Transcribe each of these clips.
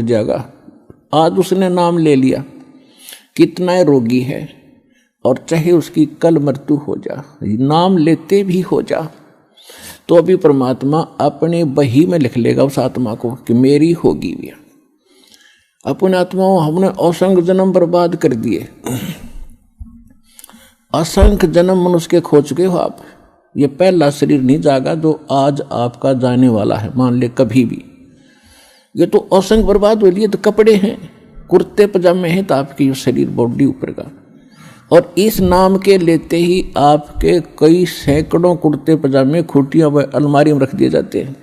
जाएगा। आज उसने नाम ले लिया, कितना रोगी है, और चाहे उसकी कल मृत्यु हो जा, नाम लेते भी हो जा, तो अभी परमात्मा अपने बही में लिख लेगा उस आत्मा को कि मेरी होगी भी। अपने आत्माओं हमने असंख्य जन्म बर्बाद कर दिए, असंख्य जन्म मनुष्य के खो चुके हो आप। ये पहला शरीर नहीं जागा जो आज आपका जाने वाला है, मान ले कभी भी। ये तो असंख्य बर्बाद हो लिए, तो कपड़े हैं, कुर्ते पजामे हैं, तो आपकी शरीर बॉडी ऊपर का, और इस नाम के लेते ही आपके कई सैकड़ों कुर्ते पजामे खूटियां व अलमारी में रख दिए जाते हैं।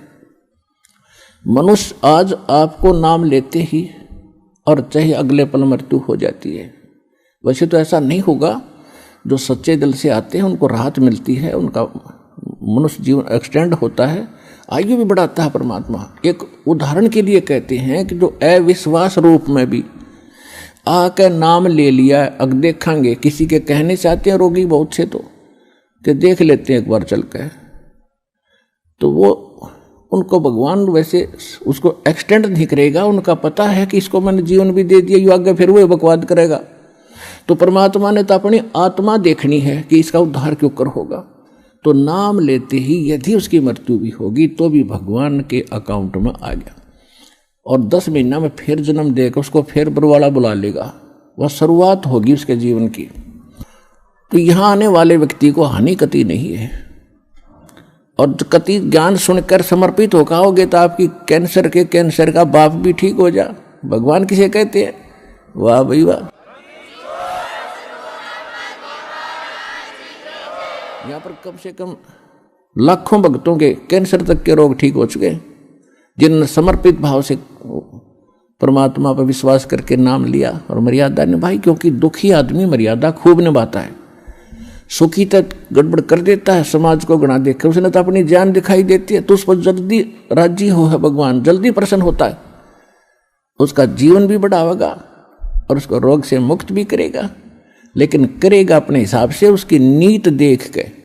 मनुष्य आज आपको नाम लेते ही और चाहे अगले पल मृत्यु हो जाती है। वैसे तो ऐसा नहीं होगा, जो सच्चे दिल से आते हैं उनको राहत मिलती है, उनका मनुष्य जीवन एक्सटेंड होता है, आयु भी बढ़ाता है परमात्मा। एक उदाहरण के लिए कहते हैं कि जो अविश्वास रूप में भी आकर नाम ले लिया, अब देखेंगे किसी के कहने से आते हैं रोगी बहुत से, तो कि देख लेते हैं एक बार चल कर, तो वो उनको भगवान वैसे उसको एक्सटेंड नहीं करेगा, उनका पता है कि इसको मैंने जीवन भी दे दिया, ये आगे फिर वो बकवाद करेगा। तो परमात्मा ने तो अपनी आत्मा देखनी है कि इसका उद्धार क्यों कर होगा, तो नाम लेते ही यदि उसकी मृत्यु भी होगी तो भी भगवान के अकाउंट में आ गया, और 10 महीना में फिर जन्म देकर उसको फिर बरवाला बुला लेगा। वह शुरुआत होगी उसके जीवन की। तो यहाँ आने वाले व्यक्ति को हानि कति नहीं है, और कति ज्ञान सुनकर समर्पित होकर आओगे तो आपकी कैंसर का बाप भी ठीक हो जा। भगवान किसे कहते हैं? वाह भाई वाह। यहाँ पर कम से कम लाखों भक्तों के कैंसर तक के रोग ठीक हो चुके, जिन्होंने समर्पित भाव से परमात्मा पर विश्वास करके नाम लिया और मर्यादा निभाई। क्योंकि दुखी आदमी मर्यादा खूब निभाता है, सुखी तक गड़बड़ कर देता है, समाज को गणा देकर उसने तो अपनी जान दिखाई देती है, तो उस पर जल्दी राजी हो है भगवान, जल्दी प्रसन्न होता है, उसका जीवन भी बढ़ावेगा और उसको रोग से मुक्त भी करेगा, लेकिन करेगा अपने हिसाब से, उसकी नीत देख के।